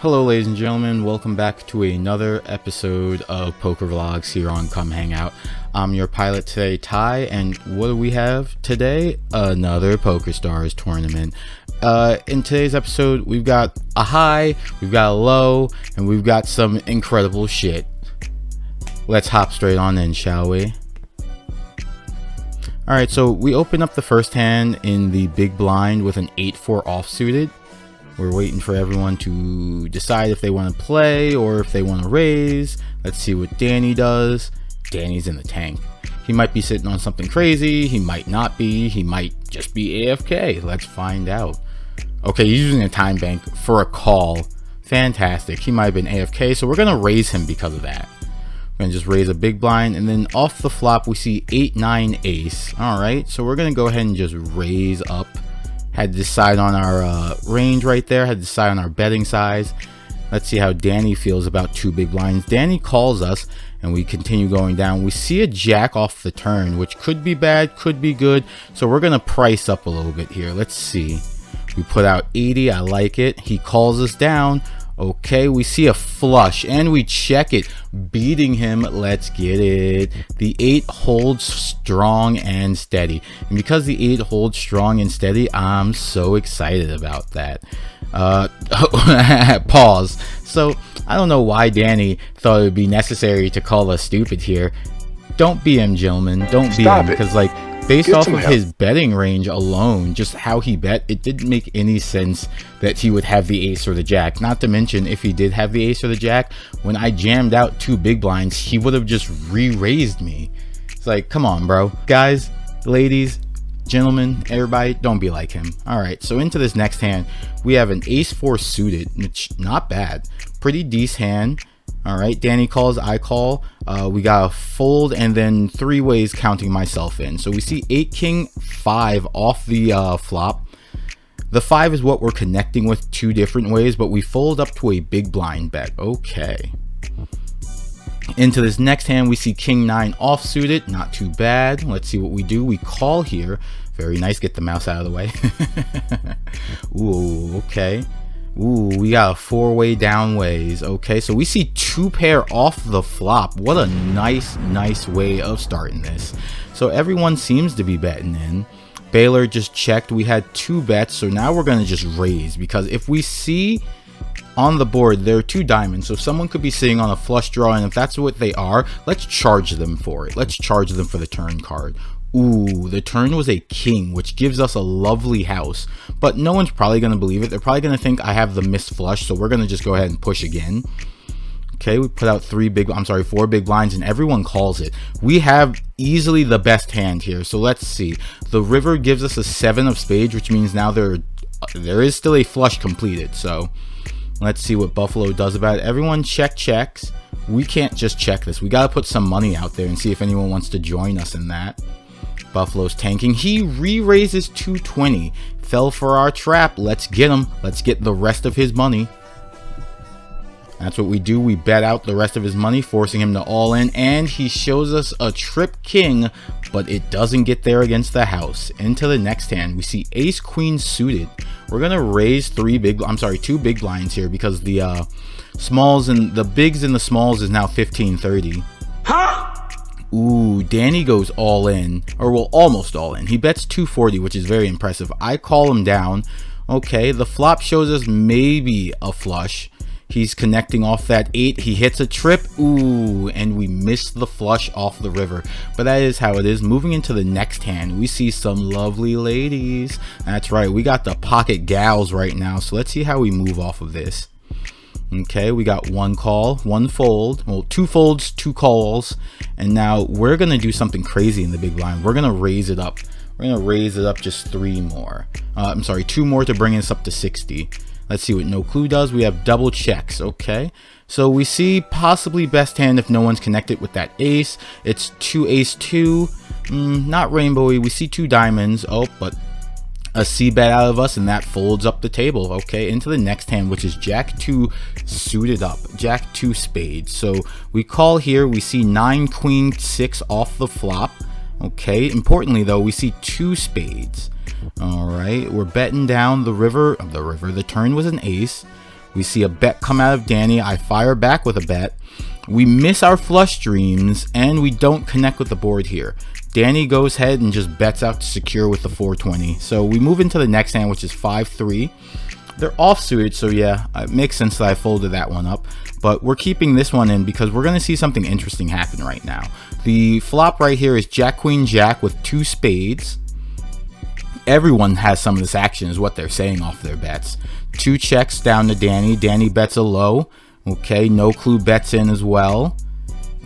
Hello ladies and gentlemen, welcome back to another episode of Poker Vlogs here on Come Hang Out. I'm your pilot today, Ty, and what do we have today? Another Poker Stars tournament. In today's episode, we've got a high, we've got a low, and we've got some incredible shit. Let's hop straight on in, shall we? Alright, so we open up the first hand in the big blind with an 8-4 offsuited. We're waiting for everyone to decide if they want to play or if they want to raise. Let's see what Danny does. Danny's in the tank. He might be sitting on something crazy. He might not be. He might just be AFK. Let's find out. Okay, he's using a time bank for a call. Fantastic. He might have been AFK, so we're going to raise him because of that. We're going to just raise a big blind, and then off the flop we see 8-9 ace. Alright, so we're going to go ahead and just raise up. Had to decide on our range right there. Had to decide on our betting size. Let's see how Danny feels about two big blinds. Danny calls us, and we continue going down. We see a jack off the turn, which could be bad, could be good. So we're going to price up a little bit here. Let's see. We put out 80. I like it. He calls us down. Okay, we see a flush, and we check it. Beating him. Let's get it. The 8 holds strong and steady. And because the 8 holds strong and steady, I'm so excited about that. Pause. So, I don't know why Danny thought it would be necessary to call us stupid here. Don't be him, gentlemen. Don't be him. Because, like, based off of his betting range alone, just how he bet, it didn't make any sense that he would have the ace or the jack. Not to mention, if he did have the ace or the jack, when I jammed out two big blinds, he would have just re-raised me. It's like, come on, bro. Guys, ladies, gentlemen, everybody, don't be like him. Alright, so into this next hand, we have an ace-4 suited, which, not bad. Pretty decent hand. Alright, Danny calls, I call. We got a fold and then 3 ways counting myself in. So we see 8-king-5 off the flop. The 5 is what we're connecting with 2 different ways, but we fold up to a big blind bet. Okay. Into this next hand, we see king-9 offsuited. Not too bad. Let's see what we do. We call here. Very nice. Get the mouse out of the way. Ooh, okay. Ooh, we got a 4-way down ways. Okay, so we see 2 pair off the flop. What a nice way of starting this. So everyone seems to be betting in. Baylor just checked. We had 2 bets, so now we're going to just raise. Because if we see on the board, there are 2 diamonds. So someone could be sitting on a flush draw, and if that's what they are, let's charge them for it. Let's charge them for the turn card. Ooh, the turn was a king, which gives us a lovely house. But no one's probably going to believe it. They're probably going to think I have the missed flush, so we're going to just go ahead and push again. Okay, we put out 4 big blinds, and everyone calls it. We have easily the best hand here, so let's see. The river gives us a 7 of spades, which means now there is still a flush completed. So let's see what Buffalo does about it. Everyone checks. We can't just check this. We got to put some money out there and see if anyone wants to join us in that. Buffalo's tanking. He re-raises 220. Fell for our trap. Let's get him. Let's get the rest of his money. That's what we do. We bet out the rest of his money, forcing him to all in. And he shows us a trip king, but it doesn't get there against the house. Into the next hand, we see ace queen suited. We're going to raise 2 big blinds here because the smalls and the bigs and the smalls is now 15-30. Huh? Ooh, Danny goes all in, or well, almost all in. He bets 240, which is very impressive. I call him down. Okay, the flop shows us maybe a flush. He's connecting off that 8. He hits a trip. Ooh, and we miss the flush off the river. But that is how it is. Moving into the next hand, we see some lovely ladies. That's right, we got the pocket gals right now. So let's see how we move off of this. Okay, we got 1 call, 1 fold, well, 2 folds, 2 calls, and now we're going to do something crazy in the big blind. We're going to raise it up. We're going to raise it up just 3 more. 2 more to bring us up to 60. Let's see what No Clue does. We have double checks, okay? So we see possibly best hand if no one's connected with that ace. It's 2 ace 2, not rainbowy. We see 2 diamonds, but a C bet out of us, and that folds up the table. Okay, into the next hand, which is jack 2 suited up, jack 2 spades. So we call here. We see 9 queen 6 off the flop. Okay, importantly though, we see 2 spades. All right, we're betting down the river. The turn was an ace. We see a bet come out of Danny. I fire back with a bet. We miss our flush dreams, and we don't connect with the board here. Danny goes ahead and just bets out to secure with the 420. So we move into the next hand, which is 5-3. They're offsuited, so yeah, it makes sense that I folded that one up. But we're keeping this one in because we're going to see something interesting happen right now. The flop right here is Jack, Queen, Jack with 2 spades. Everyone has some of this action is what they're saying off their bets. 2 checks down to Danny. Danny bets a low. Okay, No Clue bets in as well.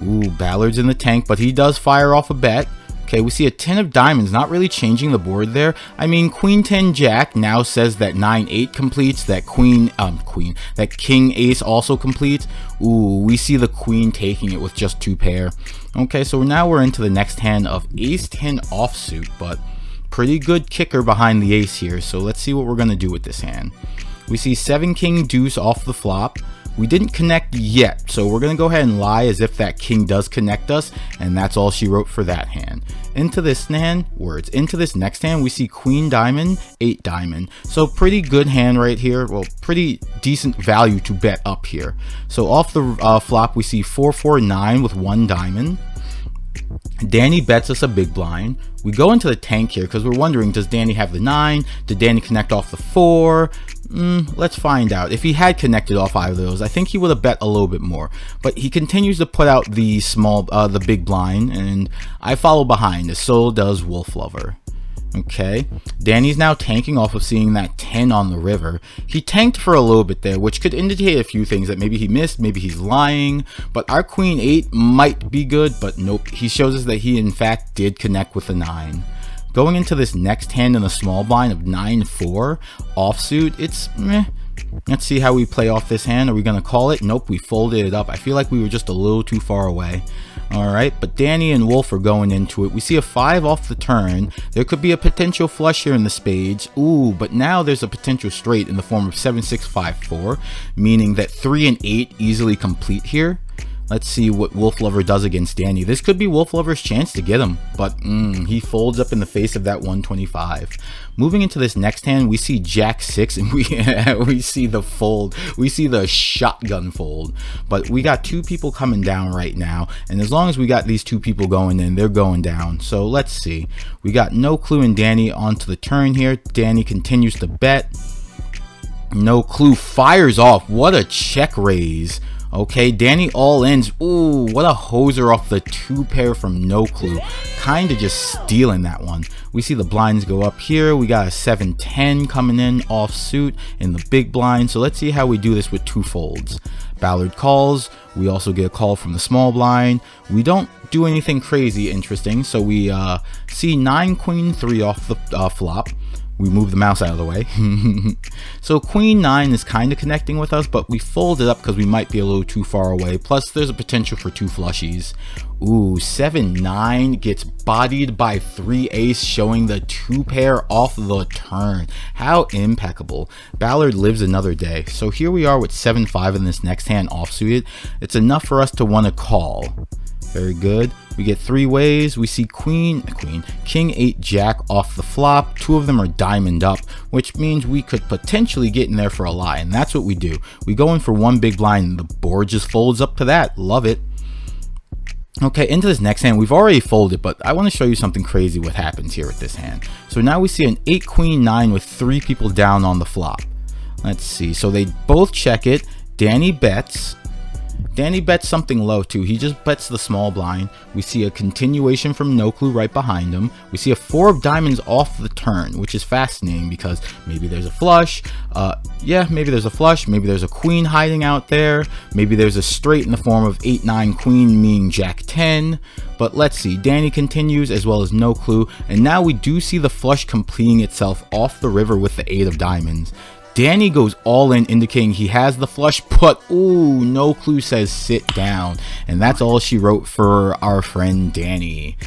Ooh, Ballard's in the tank, but he does fire off a bet. Okay, we see a 10 of diamonds, not really changing the board there. I mean, Queen 10 Jack now says that 9-8 completes, that that King Ace also completes. Ooh, we see the Queen taking it with just 2 pair. Okay, so now we're into the next hand of Ace 10 offsuit, but pretty good kicker behind the ace here. So let's see what we're gonna do with this hand. We see 7 King Deuce off the flop. We didn't connect yet, so we're going to go ahead and lie as if that king does connect us, and that's all she wrote for that hand. Into this next hand, we see Queen Diamond, 8 Diamond. So pretty good hand right here. Well, pretty decent value to bet up here. So off the flop, we see 4-4-9 with 1 Diamond. Danny bets us a big blind. We go into the tank here because we're wondering, does Danny have the 9? Did Danny connect off the 4? Let's find out. If he had connected off either of those, I think he would have bet a little bit more. But he continues to put out the the big blind, and I follow behind, as so does Wolf Lover. Okay, Danny's now tanking off of seeing that 10 on the river. He tanked for a little bit there, which could indicate a few things, that maybe he missed, maybe he's lying, but our Queen 8 might be good, but nope, he shows us that he in fact did connect with the 9. Going into this next hand in the small blind of 9-4 offsuit, it's meh. Let's see how we play off this hand. Are we going to call it? Nope, we folded it up. I feel like we were just a little too far away. Alright, but Danny and Wolf are going into it. We see a 5 off the turn. There could be a potential flush here in the spades. Ooh, but now there's a potential straight in the form of 7-6-5-4, meaning that 3 and 8 easily complete here. Let's see what Wolf Lover does against Danny. This could be Wolf Lover's chance to get him, but he folds up in the face of that 125. Moving into this next hand, we see Jack 6, and we see the fold. We see the shotgun fold. But we got 2 people coming down right now, and as long as we got these 2 people going in, they're going down. So let's see. We got No Clue and Danny onto the turn here. Danny continues to bet. No Clue fires off. What a check raise. Okay, Danny all ends. Ooh, what a hoser off the 2 pair from No Clue. Kinda just stealing that one. We see the blinds go up here. We got a 7-10 coming in offsuit in the big blind. So let's see how we do this with 2 folds. Ballard calls. We also get a call from the small blind. We don't do anything crazy interesting. So we see 9 Queen 3 off the flop. We move the mouse out of the way. So Queen 9 is kind of connecting with us, but we fold it up because we might be a little too far away. Plus, there's a potential for 2 flushies. Ooh, 7-9 gets bodied by 3 ace, showing the 2 pair off the turn. How impeccable. Ballard lives another day. So here we are with 7-5 in this next hand offsuited. It's enough for us to want to call. Very good. We get 3 ways. We see King 8 Jack off the flop. 2 of them are diamond up, which means we could potentially get in there for a lie, and that's what we do. We go in for 1 big blind, and the board just folds up to that. Love it. Okay, into this next hand, we've already folded, but I want to show you something crazy what happens here with this hand. So now we see an 8 Queen 9 with 3 people down on the flop. Let's see. So they both check it. Danny bets. Danny bets something low too. He just bets the small blind. We see a continuation from No Clue right behind him. We see a 4 of diamonds off the turn, which is fascinating because maybe there's a flush. Yeah, maybe there's a flush. Maybe there's a queen hiding out there. Maybe there's a straight in the form of 8-9 queen, meaning Jack 10. But let's see. Danny continues as well as No Clue. And now we do see the flush completing itself off the river with the 8 of diamonds. Danny goes all in, indicating he has the flush, but ooh, No Clue says sit down. And that's all she wrote for our friend Danny.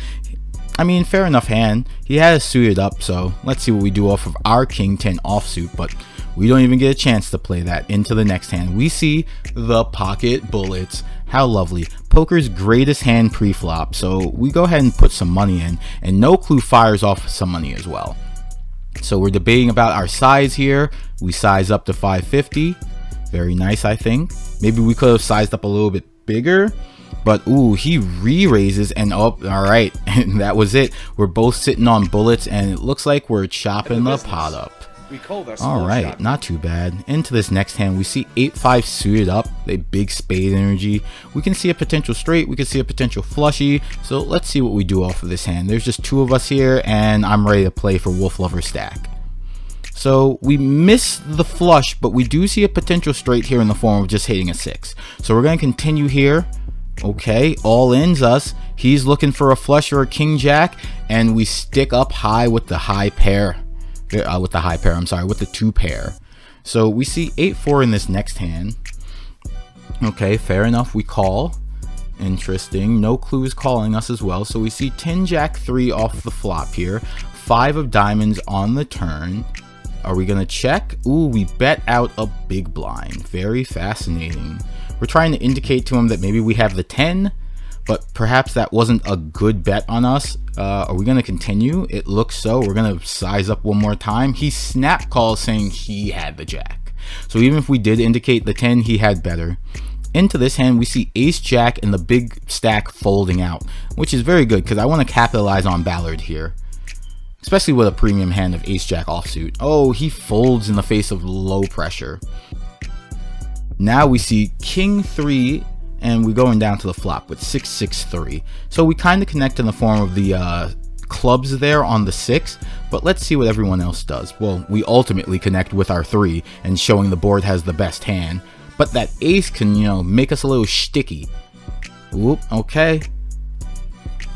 I mean, fair enough hand. He had it suited up, so let's see what we do off of our King 10 offsuit, but we don't even get a chance to play that. Into the next hand, we see the pocket bullets. How lovely. Poker's greatest hand pre-flop, so we go ahead and put some money in, and No Clue fires off some money as well. So we're debating about our size here. We size up to 550. Very nice, I think. Maybe we could have sized up a little bit bigger. But, ooh, he re-raises and up. All right, and that was it. We're both sitting on bullets, and it looks like we're chopping the pot up. All right, not too bad. Into this next hand, we see 8-5 suited up, a big spade energy. We can see a potential straight, we can see a potential flushy. So let's see what we do off of this hand. There's just two of us here, and I'm ready to play for Wolf Lover stack. So we miss the flush, but we do see a potential straight here in the form of just hitting a 6. So we're going to continue here. Okay, all ins us. He's looking for a flush or a king jack, and we stick up high with the high pair. With the 2 pair. So we see 8-4 in this next hand. Okay, fair enough. We call. Interesting. No clue is calling us as well. So we see 10 jack 3 off the flop here. 5 of diamonds on the turn. Are we gonna check? Ooh, we bet out a big blind. Very fascinating. We're trying to indicate to him that maybe we have the 10, but perhaps that wasn't a good bet on us. Are we gonna continue? It looks so. We're gonna size up one more time. He snap calls saying he had the jack. So even if we did indicate the 10, he had better. Into this hand, we see ace jack and the big stack folding out, which is very good because I want to capitalize on Ballard here. Especially with a premium hand of ace jack offsuit. Oh, he folds in the face of low pressure. Now we see king 3, and we're going down to the flop with 6-6-3. So we kind of connect in the form of the clubs there on the 6, but let's see what everyone else does. Well, we ultimately connect with our 3 and showing the board has the best hand, but that ace can, you know, make us a little sticky. Oop, okay.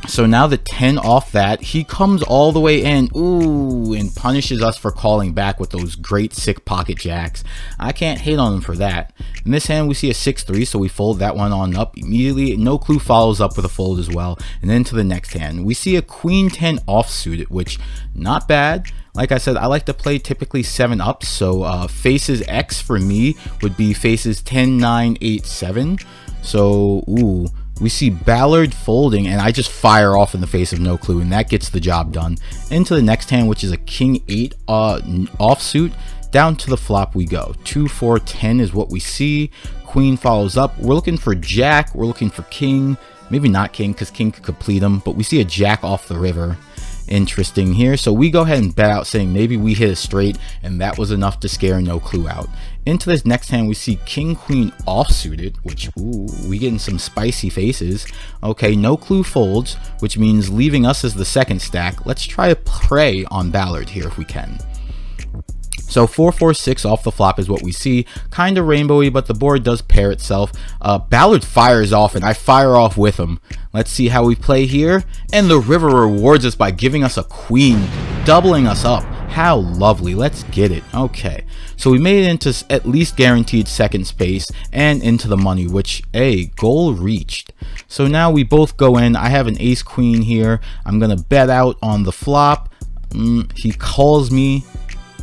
So now the 10 off that, he comes all the way in, ooh, and punishes us for calling back with those great sick pocket jacks. I can't hate on him for that. In this hand, we see a 6-3, so we fold that one on up immediately. No clue follows up with a fold as well. And then to the next hand, we see a queen 10 offsuited, which not bad. Like I said, I like to play typically 7 ups, so faces X for me would be faces 10, 9, 8, 7. So, ooh. We see Ballard folding, and I just fire off in the face of no clue, and that gets the job done. Into the next hand, which is a king 8 offsuit. Down to the flop we go. 2, 4, 10 is what we see. Queen follows up. We're looking for jack. We're looking for king. Maybe not king, because king could complete him, but we see a jack off the river. Interesting here. So we go ahead and bet out, saying maybe we hit a straight, and that was enough to scare no clue out. Into this next hand, we see king queen offsuited, which, ooh, we getting some spicy faces. Okay, no clue folds, which means leaving us as the second stack. Let's try to prey on Ballard here if we can. So 4-4-6 off the flop is what we see. Kind of rainbowy, but the board does pair itself. Ballard fires off, and I fire off with him. Let's see how we play here. And the river rewards us by giving us a queen, doubling us up. How lovely. Let's get it. Okay, so we made it into at least guaranteed second space and into the money, which, a goal reached. So now we both go in. I have an ace queen here. I'm gonna bet out on the flop. He calls me.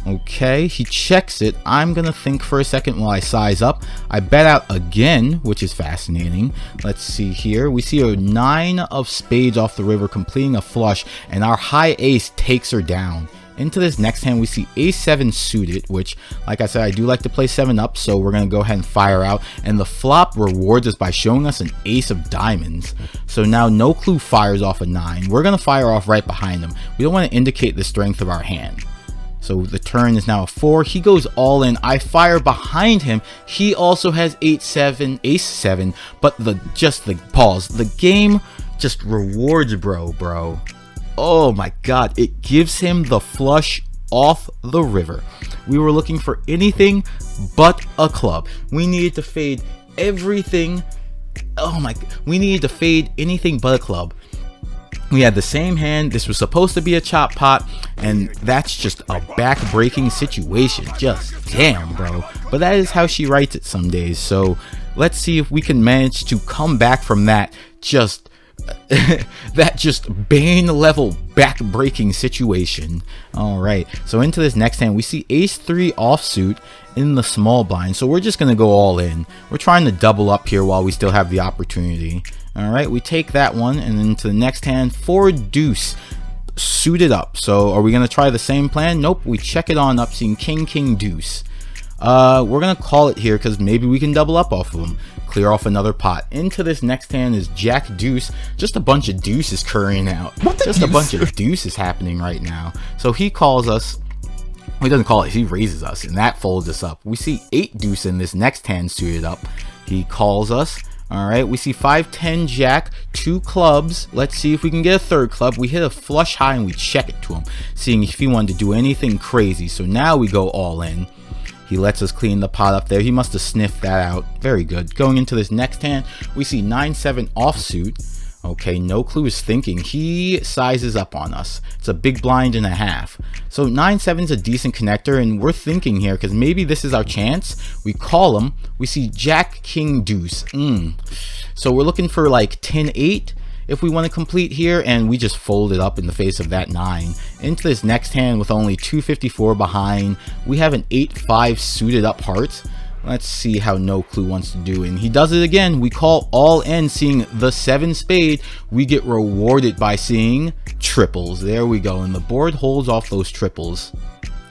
Okay, he checks it. I'm gonna think for a second while I size up. I bet out again, which is fascinating. Let's see here. We see a 9 of spades off the river completing a flush, and our high ace takes her down. Into this next hand, we see ace 7 suited, which, like I said, I do like to play 7 up, so we're gonna go ahead and fire out. And the flop rewards us by showing us an ace of diamonds. So now no clue fires off a 9. We're gonna fire off right behind him. We don't want to indicate the strength of our hand. So the turn is now a 4. He goes all in. I fire behind him. He also has ace 7, but the pause. The game just rewards bro. Oh my god, it gives him the flush off the river. We were looking for anything but a club. We needed to fade everything. Oh my god, we needed to fade anything but a club. We had the same hand. This was supposed to be a chop pot, and that's just a back-breaking situation. Just damn, bro. But that is how she writes it some days. So let's see if we can manage to come back from that just Bane level back-breaking situation. All right, so into this next hand, we see ace 3 offsuit in the small blind. So we're just gonna go all in. We're trying to double up here while we still have the opportunity. All right, we take that one, and then to the next hand, 4 deuce suited up. So are we gonna try the same plan? Nope, we check it on up, seeing king deuce. We're gonna call it here because maybe we can double up off of them. Clear off another pot. Into this next hand is Jack Deuce. Just a bunch of deuces currying out. Just a bunch of deuces happening right now. So he calls us. He doesn't call it, he raises us, and that folds us up. We see 8 deuce in this next hand suited up. He calls us. All right, we see 5-10 jack, 2 clubs. Let's see if we can get a third club. We hit a flush high and we check it to him, seeing if he wanted to do anything crazy. So now we go all in. He lets us clean the pot up there. He must have sniffed that out. Very good. Going into this next hand, we see 9-7 offsuit. Okay, no clue is thinking. He sizes up on us. It's a big blind and a half. So 9-7 is a decent connector, and we're thinking here because maybe this is our chance. We call him. We see Jack King Deuce. So we're looking for like 10-8 if we want to complete here, and we just fold it up in the face of that 9. Into this next hand with only 254 behind, we have an 8-5 suited up heart. Let's see how no clue wants to do, and he does it again. We call all in, seeing the 7 spade. We get rewarded by seeing triples. There we go, and the board holds off those triples.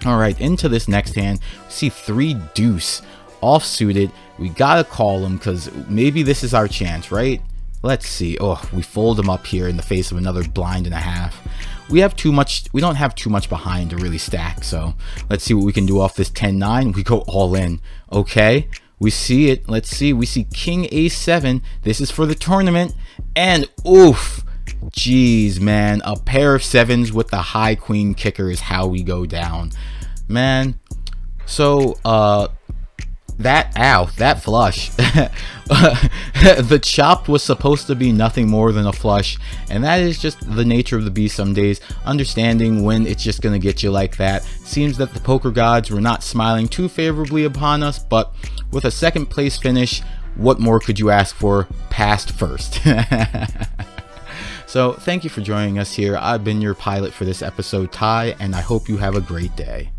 All right, into this next hand, we see 3 deuce off suited. We gotta call him because maybe this is our chance, right? Let's see. Oh, we fold him up here in the face of another blind and a half. We don't have too much behind to really stack, so let's see what we can do off this 10-9. We go all in. Okay, we see it. Let's see. We see King A7. This is for the tournament, and oof, jeez, man, a pair of 7s with the high queen kicker is how we go down, man. So that flush. The chopped was supposed to be nothing more than a flush, and that is just the nature of the beast some days. Understanding when it's just gonna get you like that. Seems that the poker gods were not smiling too favorably upon us, but with a second place finish, what more could you ask for? Past first. So thank you for joining us here. I've been your pilot for this episode, Ty, and I hope you have a great day.